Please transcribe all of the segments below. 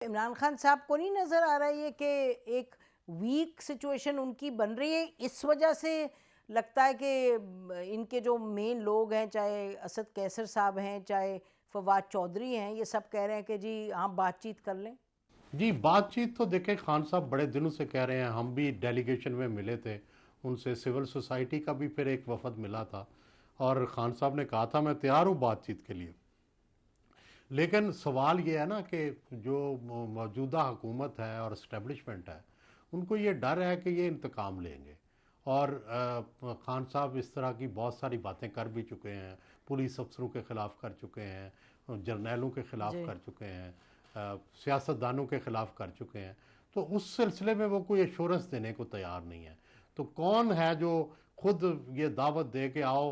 इमरान खान साहब को नहीं नज़र आ रहा है कि एक वीक सिचुएशन उनकी बन रही है, इस वजह से लगता है कि इनके जो मेन लोग हैं, चाहे असद कैसर साहब हैं, चाहे फवाद चौधरी हैं, ये सब कह रहे हैं कि जी हाँ बातचीत कर लें। जी, बातचीत तो देखें, खान साहब बड़े दिनों से कह रहे हैं, हम भी डेलीगेशन में मिले थे उनसे, सिविल सोसाइटी का भी फिर एक वफद मिला था और खान साहब ने कहा था मैं तैयार हूँ बातचीत के लिए। लेकिन सवाल ये है ना कि जो मौजूदा हुकूमत है और इस्टेब्लिशमेंट है, उनको ये डर है कि ये इंतकाम लेंगे। और खान साहब इस तरह की बहुत सारी बातें कर भी चुके हैं, पुलिस अफसरों के ख़िलाफ़ कर चुके हैं, जर्नैलों के ख़िलाफ़ जी। कर चुके हैं, सियासतदानों के ख़िलाफ़ कर चुके हैं। तो उस सिलसिले में वो कोई एश्योरेंस देने को तैयार नहीं है। तो कौन है जो खुद ये दावत दे के आओ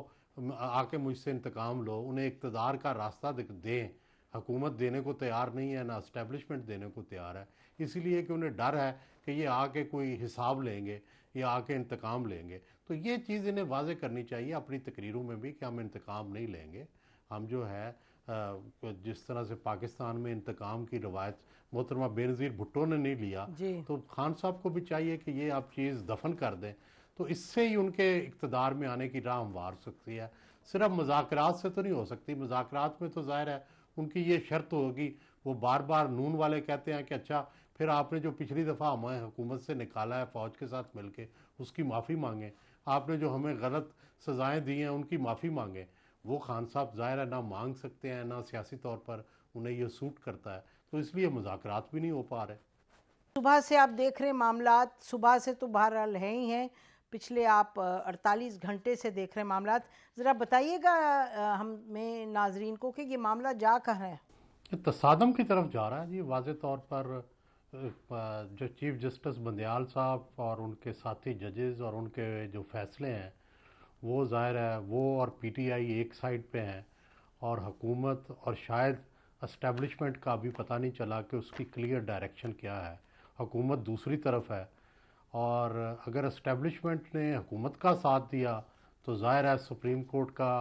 आके मुझसे इंतकाम लो? उन्हें इक़्तिदार का रास्ता दें। हुकूमत देने को तैयार नहीं है, ना इस्टेब्लिशमेंट देने को तैयार है, इसीलिए कि उन्हें डर है कि ये आके कोई हिसाब लेंगे, ये आके इंतकाम लेंगे। तो ये चीज़ इन्हें वाजे करनी चाहिए अपनी तकरीरों में भी कि हम इंतकाम नहीं लेंगे। हम जो है जिस तरह से पाकिस्तान में इंतकाम की रवायत मोहतरमा बेनज़ीर भुट्टो ने नहीं लिया, जी। तो खान साहब को भी चाहिए कि ये आप चीज़ दफन कर दें। तो इससे ही उनके इक़्तिदार में आने की राह हमवार सकती है। सिर्फ मज़ाकरात से तो नहीं हो सकती। मज़ाकरात में तो ज़ाहिर है उनकी ये शर्त होगी, वो बार बार नून वाले कहते हैं कि अच्छा फिर आपने जो पिछली दफ़ा हमें हुकूमत से निकाला है फ़ौज के साथ मिलके, उसकी माफ़ी मांगें। आपने जो हमें गलत सज़ाएं दी हैं उनकी माफ़ी मांगें। वो खान साहब ज़ाहिर है ना मांग सकते हैं, ना सियासी तौर पर उन्हें ये सूट करता है, तो इसलिए मुज़ाकरात भी नहीं हो पा रहे। सुबह से आप देख रहे हैं मामलात, सुबह से तो बहरहाल हैं ही हैं, पिछले आप 48 घंटे से देख रहे हैं मामलात। ज़रा बताइएगा हमें नाजरीन को कि ये मामला जा कहाँ है। ये तसादम की तरफ जा रहा है जी। वाज़े तौर पर जो चीफ जस्टिस बंदयाल साहब और उनके साथी जजेस और उनके जो फैसले हैं, वो ज़ाहिर है वो और पीटीआई एक साइड पे हैं और हुकूमत और शायद इस्टेब्लिशमेंट का अभी पता नहीं चला कि उसकी क्लियर डायरेक्शन क्या है। हुकूमत दूसरी तरफ है और अगर इस्टेब्लिशमेंट ने हुकूमत का साथ दिया तो ज़ाहिर है सुप्रीम कोर्ट का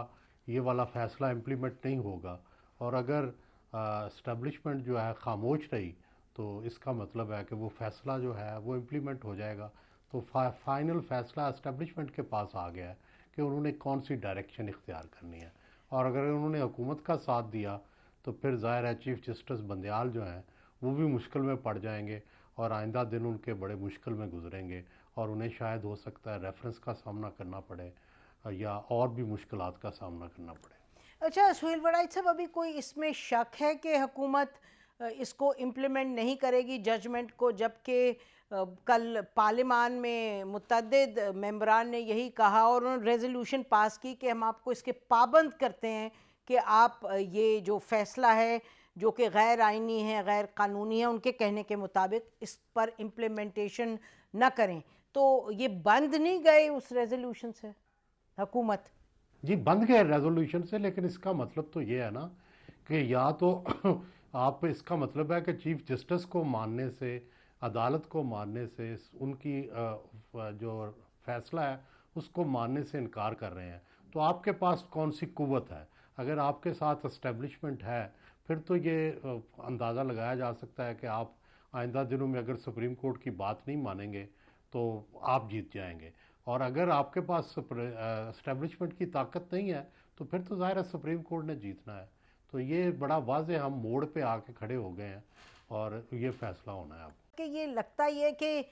ये वाला फ़ैसला इम्प्लीमेंट नहीं होगा। और अगर इस्टेब्लिशमेंट जो है ख़ामोश रही तो इसका मतलब है कि वो फ़ैसला जो है वो इम्प्लीमेंट हो जाएगा। तो फाइनल फ़ैसला इस्टेब्लिशमेंट के पास आ गया है कि उन्होंने कौन सी डायरेक्शन इख्तियार करनी है। और अगर उन्होंने हुकूमत का साथ दिया तो फिर ज़ाहिर है चीफ जस्टिस बंदयाल जो हैं वो भी मुश्किल में पड़ जाएंगे और आइंदा दिन उनके बड़े मुश्किल में गुजरेंगे और उन्हें शायद हो सकता है रेफरेंस का सामना करना पड़े या और भी मुश्किलात का सामना करना पड़े। अच्छा सुहेल वड़ाई साहब, अभी कोई इसमें शक है कि हुकूमत इसको इम्प्लीमेंट नहीं करेगी जजमेंट को, जबकि कल पार्लियामान में मुतअद्दिद मेंबरान ने यही कहा और उन्होंने रेजोल्यूशन पास की कि हम आपको इसके पाबंद करते हैं कि आप ये जो फैसला है जो कि गैर आइनी है, गैर कानूनी है, उनके कहने के मुताबिक इस पर इम्प्लीमेंटेशन न करें। तो ये बंद नहीं गए उस रेजोल्यूशन से हुकूमत? जी, बंद गए रेजोल्यूशन से, लेकिन इसका मतलब तो ये है ना कि या तो आप, इसका मतलब है कि चीफ जस्टिस को मानने से, अदालत को मानने से, उनकी जो फैसला है उसको मानने से इनकार कर रहे हैं। तो आपके पास कौन सी कुव्वत है? अगर आपके साथ इस्टेब्लिशमेंट है फिर तो ये अंदाज़ा लगाया जा सकता है कि आप आइंदा दिनों में अगर सुप्रीम कोर्ट की बात नहीं मानेंगे तो आप जीत जाएंगे। और अगर आपके पास इस्टेब्लिशमेंट की ताकत नहीं है तो फिर तो ज़ाहिर है सुप्रीम कोर्ट ने जीतना है। तो ये बड़ा वाज़े हम मोड़ पे आके खड़े हो गए हैं और ये फैसला होना है अब। कि ये लगता ही है कि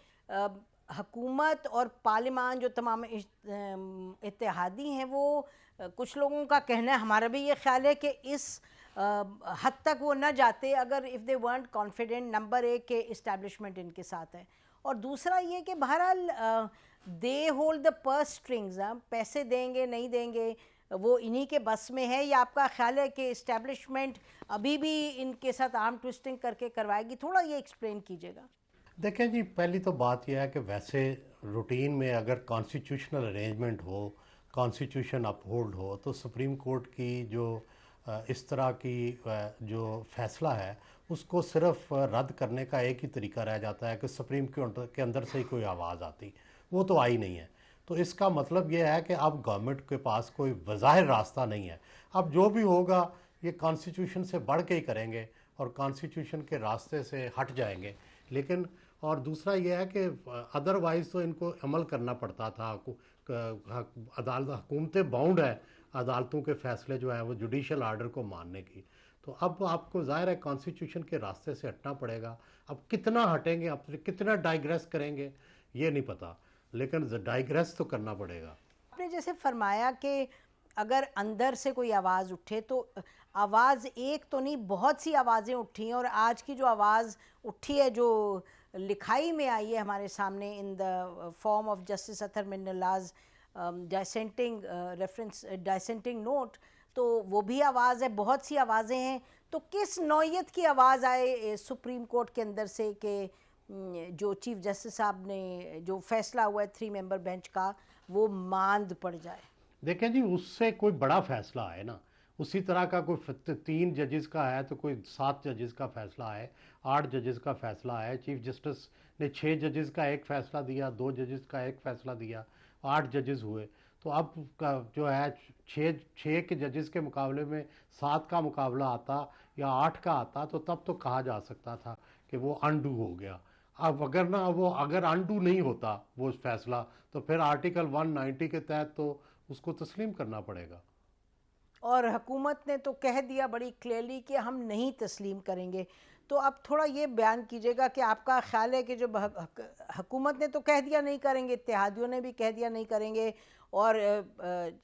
हकूमत और पार्लियामान जो तमाम इत्तेहादी हैं वो कुछ लोगों का कहना है, हमारा भी ये ख्याल है कि इस हद तक वो ना जाते अगर if they weren't confident, number एक के इस्टेब्लिशमेंट इनके साथ है, और दूसरा ये कि बहरहाल they hold the purse strings. पैसे देंगे नहीं देंगे वो इन्हीं के बस में है, या आपका ख्याल है कि इस्टेब्लिशमेंट अभी भी इनके साथ आर्म ट्विस्टिंग करके करवाएगी? थोड़ा ये एक्सप्लेन कीजिएगा। देखें जी, पहली तो बात यह है कि वैसे रूटीन में अगर कॉन्स्टिट्यूशनल अरेंजमेंट हो, कॉन्स्टिट्यूशन अपहोल्ड हो, तो सुप्रीम कोर्ट की जो इस तरह की जो फैसला है उसको सिर्फ रद्द करने का एक ही तरीका रह जाता है कि सुप्रीम कोर्ट के अंदर से ही कोई आवाज़ आती। वो तो आई नहीं है। तो इसका मतलब यह है कि अब गवर्नमेंट के पास कोई वज़ाहिर रास्ता नहीं है। अब जो भी होगा ये कॉन्स्टिट्यूशन से बढ़ के ही करेंगे और कॉन्स्टिट्यूशन के रास्ते से हट जाएंगे। लेकिन और दूसरा ये है कि अदरवाइज़ तो इनको अमल करना पड़ता था। अदालत, हुकूमतें बाउंड है अदालतों के फ़ैसले जो है वो जुडिशल आर्डर को मानने की। तो अब आपको ज़ाहिर है कॉन्स्टिट्यूशन के रास्ते से हटना पड़ेगा। अब कितना हटेंगे, अब कितना डाइग्रेस करेंगे ये नहीं पता, लेकिन डाइग्रेस तो करना पड़ेगा। आपने जैसे फरमाया कि अगर अंदर से कोई आवाज़ उठे तो आवाज़ एक तो नहीं, बहुत सी आवाज़ें उठी हैं, और आज की जो आवाज़ उठी है जो लिखाई में आई है हमारे सामने in the form of justice Athar Minallah dissenting reference dissenting note, तो वो भी आवाज़ है, बहुत सी आवाज़ें हैं। तो किस नौयत की आवाज़ आए सुप्रीम कोर्ट के अंदर से कि जो चीफ जस्टिस साहब ने जो फैसला हुआ है 3 मेंबर बेंच का वो मांद पड़ जाए? देखें जी, उससे कोई बड़ा फैसला है ना, उसी तरह का कोई 3 जजेस का है तो कोई 7 जजेस का फैसला है, 8 जजेस का फैसला है। चीफ जस्टिस ने 6 जजेस का एक फैसला दिया, 2 जजेस का एक फैसला दिया, 8 जजेस हुए। तो अब का जो है 6 के जजेस के मुकाबले में 7 का मुकाबला आता या 8 का आता तो तब तो कहा जा सकता था कि वो अनडू हो गया। अब अगर ना वो अगर अनडू नहीं होता वो फैसला, तो फिर आर्टिकल 190 के तहत तो उसको तस्लीम करना पड़ेगा। और हुकूमत ने तो कह दिया बड़ी क्लियरली कि हम नहीं तस्लीम करेंगे। तो आप थोड़ा ये बयान कीजिएगा कि आपका ख्याल है कि जब हुकूमत ने तो कह दिया नहीं करेंगे, इत्तेहादियों ने भी कह दिया नहीं करेंगे, और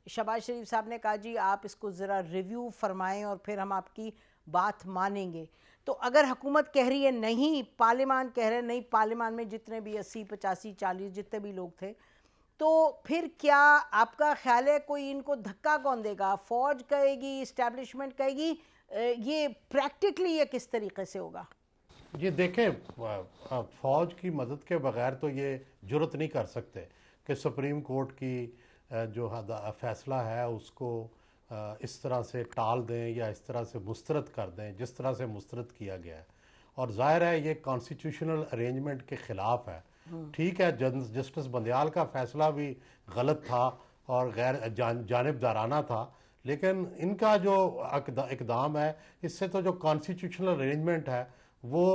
शहबाज शरीफ साहब ने कहा जी आप इसको ज़रा रिव्यू फरमाएं और फिर हम आपकी बात मानेंगे। तो अगर हुकूमत कह रही है नहीं, पार्लियामान कह रहे हैं नहीं, पार्लियामान में जितने भी 80 85 40 जितने भी लोग थे, तो फिर क्या आपका ख्याल है कोई इनको धक्का कौन देगा? फौज कहेगी, इस्टेब्लिशमेंट कहेगी? ये प्रैक्टिकली ये किस तरीके से होगा? ये देखें, फौज की मदद के बगैर तो ये जुर्रत नहीं कर सकते कि सुप्रीम कोर्ट की जो फैसला है उसको इस तरह से टाल दें या इस तरह से मुस्तरद कर दें जिस तरह से मुस्तरद किया गया है। और ज़ाहिर है ये कॉन्स्टिट्यूशनल अरेंजमेंट के ख़िलाफ़ है। ठीक है, जस्टिस बंदयाल का फ़ैसला भी गलत था और गैर जानिबदाराना था, लेकिन इनका जो इकदाम है इससे तो जो कॉन्स्टिट्यूशनल अरेंजमेंट है वो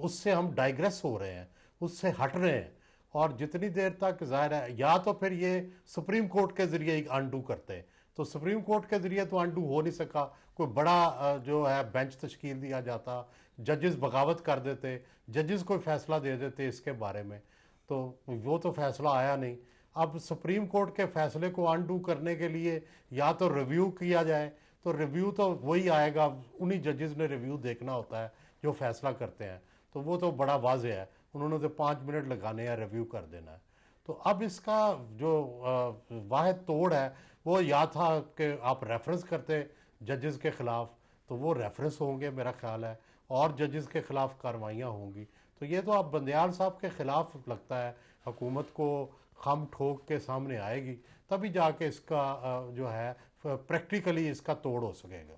उससे हम डाइग्रेस हो रहे हैं, उससे हट रहे हैं। और जितनी देर तक ज़ाहिर है या तो फिर ये सुप्रीम कोर्ट के ज़रिए ही अनडू करते हैं, तो सुप्रीम कोर्ट के ज़रिए तो अनडू हो नहीं सका। कोई बड़ा जो है बेंच तश्कील दिया जाता, जजेस बगावत कर देते, जजेस कोई फ़ैसला दे देते इसके बारे में, तो वो तो फ़ैसला आया नहीं। अब सुप्रीम कोर्ट के फ़ैसले को अनडू करने के लिए या तो रिव्यू किया जाए, तो रिव्यू तो वही आएगा, उन्हीं जजेस ने रिव्यू देखना होता है जो फ़ैसला करते हैं, तो वो तो बड़ा वाज़ेह है, उन्होंने तो 5 मिनट लगाने हैं, रिव्यू कर देना है। तो अब इसका जो वाहिद तोड़ है वो या था कि आप रेफरेंस करते जजेस के ख़िलाफ़, तो वो रेफरेंस होंगे मेरा ख्याल है, और जजेस के ख़िलाफ़ कार्रवाइयाँ होंगी। तो ये तो अब बंदयाल साहब के ख़िलाफ़ लगता है हुकूमत को खम ठोक के सामने आएगी, तभी जाके इसका जो है प्रैक्टिकली इसका तोड़ हो सकेगा।